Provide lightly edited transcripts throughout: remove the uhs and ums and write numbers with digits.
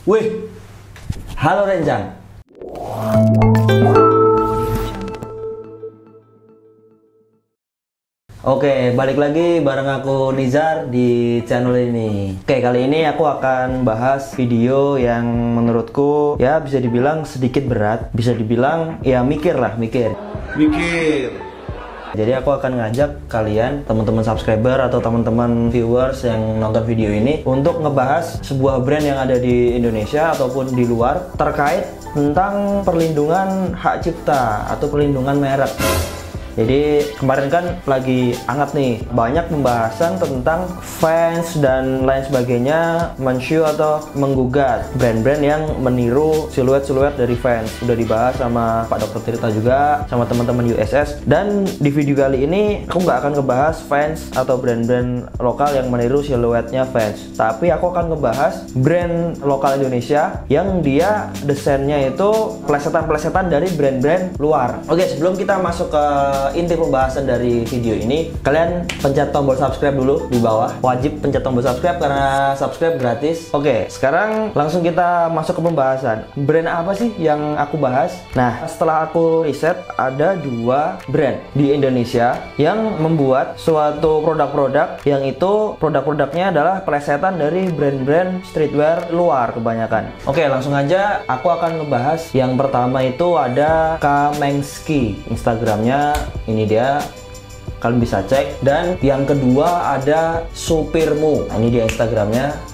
Wih, halo Renjang. Oke, balik lagi bareng aku Nizar di channel ini. Oke, kali ini aku akan bahas video yang menurutku ya bisa dibilang sedikit berat, bisa dibilang ya mikir. Jadi aku akan ngajak kalian, teman-teman subscriber atau teman-teman viewers yang nonton video ini untuk ngebahas sebuah brand yang ada di Indonesia ataupun di luar terkait tentang perlindungan hak cipta atau perlindungan merek. Jadi kemarin kan lagi hangat nih, banyak pembahasan tentang fans dan lain sebagainya men-sue atau menggugat brand-brand yang meniru siluet-siluet dari fans. Udah dibahas sama Pak Dr. Tirta juga, sama teman-teman USS. Dan di video kali ini aku nggak akan ngebahas fans atau brand-brand lokal yang meniru siluetnya fans, tapi aku akan ngebahas brand lokal Indonesia yang dia desainnya itu plesetan-plesetan dari brand-brand luar. Oke, sebelum kita masuk ke inti pembahasan dari video ini, kalian pencet tombol subscribe dulu di bawah. Wajib pencet tombol subscribe karena subscribe gratis. Oke, sekarang langsung kita masuk ke pembahasan. Brand apa sih yang aku bahas? Nah, setelah aku riset, ada dua brand di Indonesia yang membuat suatu produk-produk yang itu produk-produknya adalah plesetan dari brand-brand streetwear luar kebanyakan. Oke, langsung aja aku akan ngebahas. Yang pertama itu ada Kamengski, Instagramnya ini dia, kalian bisa cek. Dan yang kedua ada Supirmu, ini dia Instagramnya.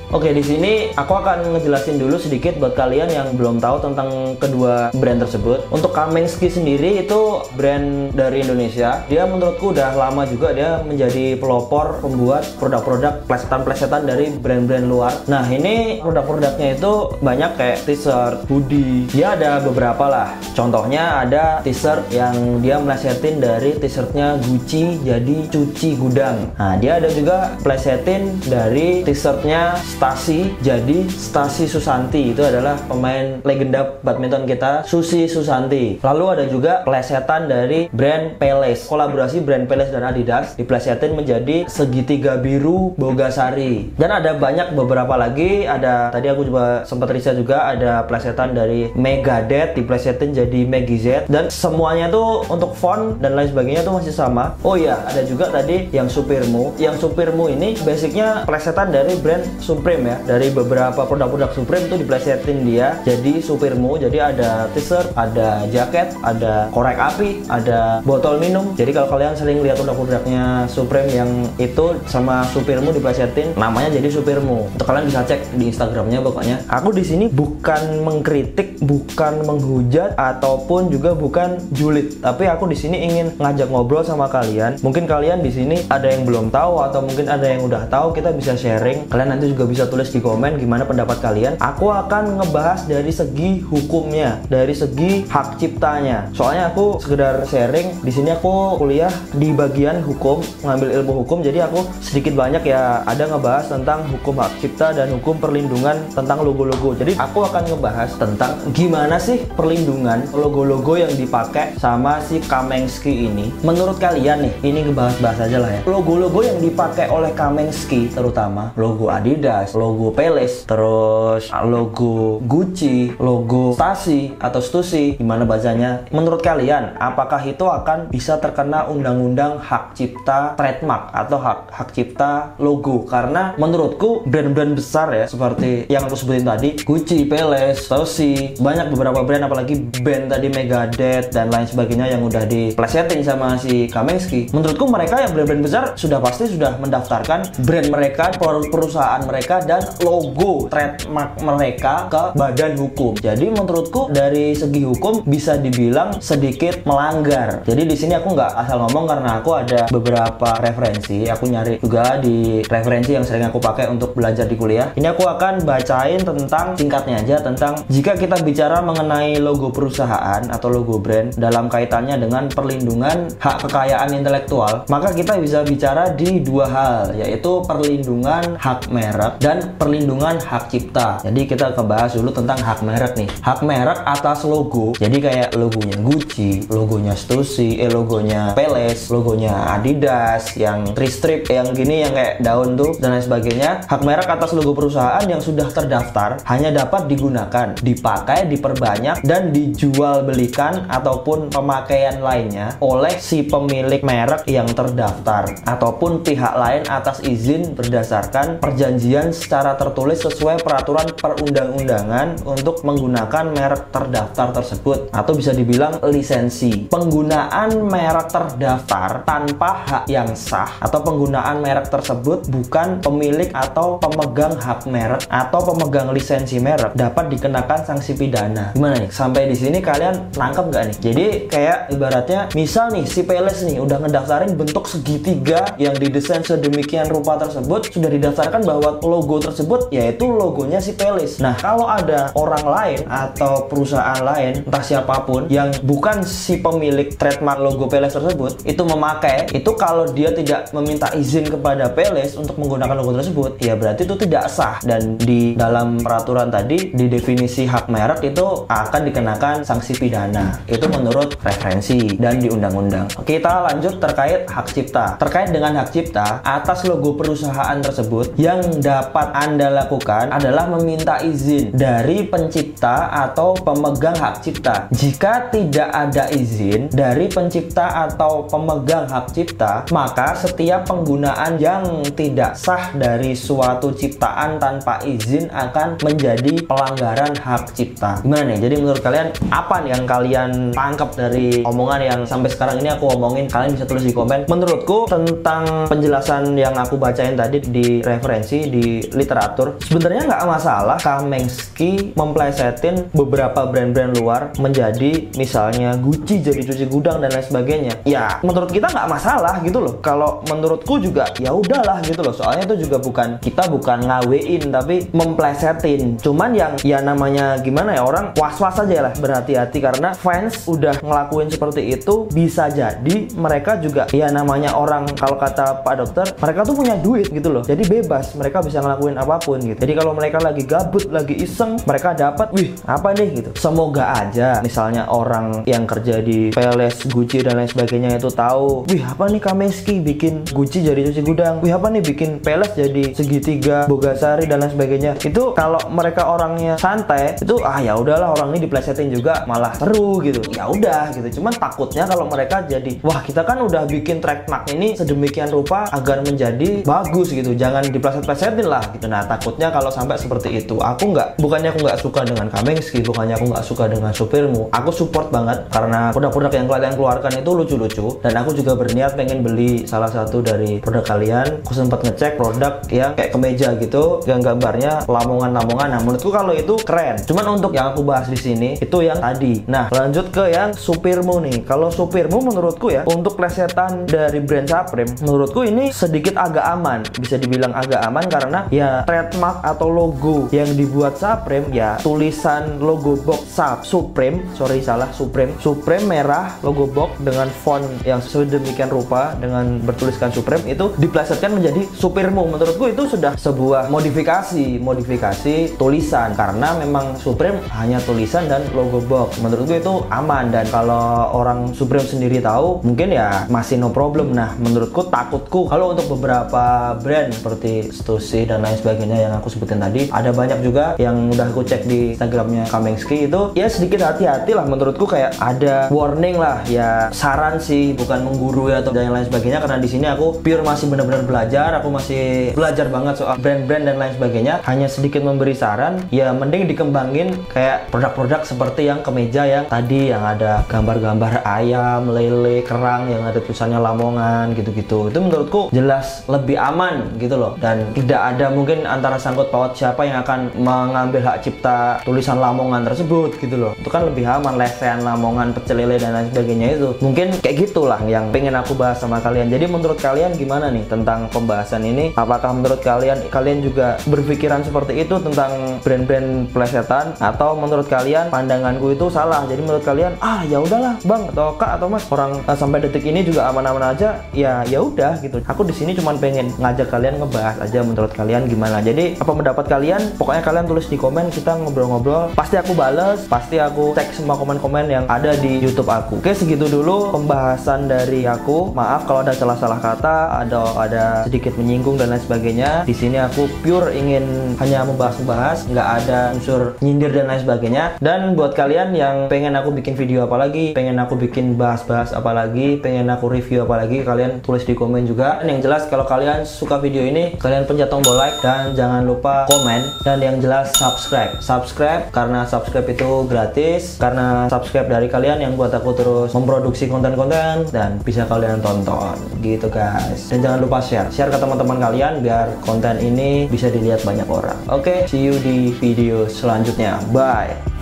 Oke, di sini aku akan ngejelasin dulu sedikit buat kalian yang belum tahu tentang kedua brand tersebut. Untuk Kamengski sendiri itu brand dari Indonesia. Dia menurutku udah lama juga dia menjadi pelopor pembuat produk-produk plesetan-plesetan dari brand-brand luar. Nah, ini produk-produknya itu banyak kayak t-shirt, hoodie. Dia ada beberapa lah. Contohnya ada t-shirt yang dia melesetin dari t-shirtnya Gucci jadi cuci gudang. Nah, dia ada juga plesetin dari t-shirtnya Stasi jadi Stasi Susanti, itu adalah pemain legenda badminton kita, Susi Susanti. Lalu ada juga plesetan dari brand Peles, kolaborasi brand Peles dan Adidas diplesetin menjadi segitiga biru Bogasari. Dan ada banyak beberapa lagi, ada tadi aku juga sempat riset juga, ada plesetan dari Megadeth diplesetin jadi Meggy Z, dan semuanya tuh untuk font dan lain sebagainya tuh masih sama. Oh iya, ada juga tadi yang Supirmu. Yang Supirmu ini basicnya plesetan dari brand Supreme ya, dari beberapa produk-produk Supreme itu diplesetin dia jadi Supirmu. Jadi ada t-shirt, ada jaket, ada korek api, ada botol minum. Jadi kalau kalian sering lihat produk-produknya Supreme yang itu sama Supirmu diplesetin, namanya jadi Supirmu. Untuk kalian bisa cek di Instagramnya pokoknya. Aku di sini bukan mengkritik, bukan menghujat, ataupun juga bukan julid, tapi aku di sini ingin ngajak ngobrol sama kalian. Mungkin kalian di sini ada yang belum tahu atau mungkin ada yang udah tahu, kita bisa sharing. Kalian nanti juga bisa tulis di komen gimana pendapat kalian. Aku akan ngebahas dari segi hukumnya, dari segi hak ciptanya. Soalnya aku sekedar sharing. Di sini aku kuliah di bagian hukum, ngambil ilmu hukum. Jadi aku sedikit banyak ya ada ngebahas tentang hukum hak cipta dan hukum perlindungan tentang logo-logo. Jadi aku akan ngebahas tentang gimana sih perlindungan logo-logo yang dipakai sama si Kamengski ini. Menurut kalian nih, ini ngebahas-bahas aja lah ya. Logo-logo yang dipakai oleh Kamengski, terutama logo Adidas, logo Peles, terus logo Gucci, logo Stasi atau Stussy, gimana bacanya? Menurut kalian, apakah itu akan bisa terkena undang-undang hak cipta trademark atau hak cipta logo? Karena menurutku brand-brand besar ya, seperti yang aku sebutin tadi, Gucci, Peles, Stussy, banyak beberapa brand, apalagi band tadi Megadeth dan lain sebagainya yang udah diplesetin sama si Kamengski. Menurutku mereka yang brand-brand besar sudah pasti sudah mendaftarkan brand mereka, perusahaan mereka dan logo trademark mereka ke badan hukum. Jadi menurutku dari segi hukum bisa dibilang sedikit melanggar. Jadi di sini aku nggak asal ngomong karena aku ada beberapa referensi. Aku nyari juga di referensi yang sering aku pakai untuk belajar di kuliah. Ini aku akan bacain tentang singkatnya aja tentang jika kita bicara mengenai logo perusahaan atau logo brand dalam kaitannya dengan perlindungan hak kekayaan intelektual, maka kita bisa bicara di dua hal, yaitu perlindungan hak merek dan perlindungan hak cipta. Jadi kita ngebahas dulu tentang hak merek nih. Hak merek atas logo. Jadi kayak logonya Gucci, logonya Stussy, logonya Peles, logonya Adidas, yang tri-strip, yang gini, yang kayak daun tuh dan lain sebagainya. Hak merek atas logo perusahaan yang sudah terdaftar hanya dapat digunakan, dipakai, diperbanyak, dan dijual belikan ataupun pemakaian lainnya oleh si pemilik merek yang terdaftar ataupun pihak lain atas izin berdasarkan perjanjian secara tertulis sesuai peraturan perundang-undangan untuk menggunakan merek terdaftar tersebut, atau bisa dibilang lisensi. Penggunaan merek terdaftar tanpa hak yang sah atau penggunaan merek tersebut bukan pemilik atau pemegang hak merek atau pemegang lisensi merek dapat dikenakan sanksi pidana. Gimana nih? Sampai di sini kalian nangkep nggak nih? Jadi kayak ibaratnya misal nih si Peles nih udah ngedaftarin bentuk segitiga yang didesain sedemikian rupa tersebut, sudah didaftarkan bahwa logo tersebut yaitu logonya si Peles. Nah, kalau ada orang lain atau perusahaan lain, entah siapapun yang bukan si pemilik trademark logo Peles tersebut itu memakai, itu kalau dia tidak meminta izin kepada Peles untuk menggunakan logo tersebut, ya berarti itu tidak sah. Dan di dalam peraturan tadi di definisi hak merek itu akan dikenakan sanksi pidana. Itu menurut referensi dan di undang-undang. Kita lanjut terkait hak cipta. Terkait dengan hak cipta atas logo perusahaan tersebut, yang dapat Anda lakukan adalah meminta izin dari pencipta atau pemegang hak cipta. Jika tidak ada izin dari pencipta atau pemegang hak cipta, maka setiap penggunaan yang tidak sah dari suatu ciptaan tanpa izin akan menjadi pelanggaran hak cipta. Gimana nih? Jadi menurut kalian apa nih yang kalian tangkap dari omongan yang sampai sekarang ini aku omongin? Kalian bisa tulis di komen. Menurutku tentang penjelasan yang aku bacain tadi di referensi di literatur, sebenarnya nggak masalah Kamengski memplesetin beberapa brand-brand luar menjadi misalnya Gucci jadi cuci gudang dan lain sebagainya. Ya menurut kita nggak masalah gitu loh. Kalau menurutku juga ya udahlah gitu loh. Soalnya itu juga kita bukan ngawein tapi memplesetin. Cuman yang ya namanya gimana ya, orang was-was aja lah, berhati-hati karena fans udah ngelakuin seperti itu, bisa jadi mereka juga ya namanya orang, kalau kata Pak Dokter, mereka tuh punya duit gitu loh. Jadi bebas, mereka bisa ngelakuin apapun gitu. Jadi kalau mereka lagi gabut, lagi iseng, mereka dapat, wih apa nih gitu. Semoga aja misalnya orang yang kerja di Peles, Gucci dan lain sebagainya itu tahu, wih apa nih Kamengski bikin Gucci jadi cuci gudang, wih apa nih bikin Peles jadi segitiga Bogasari dan lain sebagainya. Itu kalau mereka orangnya santai, itu ya udahlah, orang ini diplesetin juga malah seru gitu. Ya udah gitu. Cuman takutnya kalau mereka jadi, wah kita kan udah bikin trademark ini sedemikian rupa agar menjadi bagus gitu, jangan dipleset-plesetin lah gitu. Nah takutnya kalau sampai seperti itu. Bukannya aku nggak suka dengan Kamengski, bukannya aku nggak suka dengan supirmu, aku support banget karena produk-produk yang kalian keluarkan itu lucu-lucu, dan aku juga berniat pengen beli salah satu dari produk kalian. Aku sempat ngecek produk yang kayak kemeja gitu, yang gambarnya lamongan-lamongan. Nah menurutku kalau itu keren. Cuman untuk yang aku bahas di sini itu yang tadi. Nah lanjut ke yang supirmu nih. Kalau supirmu menurutku ya, untuk plesetan dari brand Supreme, menurutku ini sedikit agak aman. Bisa dibilang agak aman karena ya trademark atau logo yang dibuat Supreme, ya tulisan logo box Supreme merah, logo box dengan font yang sedemikian rupa dengan bertuliskan Supreme, itu diplesetkan menjadi supirmu. Menurutku itu sudah sebuah modifikasi tulisan, karena memang Supreme hanya tulisan dan logo box. Menurutku itu aman, dan kalau orang Supreme sendiri tahu mungkin ya masih no problem. Nah menurutku, takutku kalau untuk beberapa brand seperti Stussy dan lain sebagainya yang aku sebutin tadi, ada banyak juga yang udah aku cek di Instagramnya Kamengski, itu ya sedikit hati-hati lah. Menurutku kayak ada warning lah, ya saran sih, bukan menggurui atau dan lain sebagainya, karena di sini aku pure masih benar-benar belajar. Aku masih belajar banget soal brand-brand dan lain sebagainya, hanya sedikit memberi saran. Ya mending dikembangin kayak produk-produk seperti yang kemeja yang tadi, yang ada gambar-gambar ayam, lele, kerang yang ada tulisannya Lamongan gitu-gitu. Itu menurutku jelas lebih aman gitu loh, dan tidak ada mungkin antara sangkut paut siapa yang akan mengambil hak cipta tulisan Lamongan tersebut gitu loh. Itu kan lebih aman, lesehan Lamongan, pecel lele dan lain sebagainya. Itu mungkin kayak gitulah yang pengen aku bahas sama kalian. Jadi menurut kalian gimana nih tentang pembahasan ini? Apakah menurut kalian juga berpikiran seperti itu tentang brand-brand plesetan, atau menurut kalian pandanganku itu salah? Jadi menurut kalian ya udahlah bang atau kak atau mas, orang sampai detik ini juga aman-aman aja, ya udah gitu. Aku di sini cuma pengen ngajak kalian ngebahas aja menurut kalian kalian gimana. Jadi apa pendapat kalian? Pokoknya kalian tulis di komen, kita ngobrol-ngobrol. Pasti aku bales, pasti aku cek semua komen-komen yang ada di YouTube aku. Oke, segitu dulu pembahasan dari aku. Maaf kalau ada salah kata, ada sedikit menyinggung dan lain sebagainya. Di sini aku pure ingin hanya membahas, nggak ada unsur nyindir dan lain sebagainya. Dan buat kalian yang pengen aku bikin video apa lagi, pengen aku bikin bahas apa lagi, pengen aku review apa lagi, kalian tulis di komen juga. Dan yang jelas kalau kalian suka video ini, kalian pencet tombol like dan jangan lupa komen. Dan yang jelas subscribe karena subscribe itu gratis, karena subscribe dari kalian yang buat aku terus memproduksi konten-konten dan bisa kalian tonton gitu guys. Dan jangan lupa share ke teman-teman kalian biar konten ini bisa dilihat banyak orang. Oke, see you di video selanjutnya. Bye.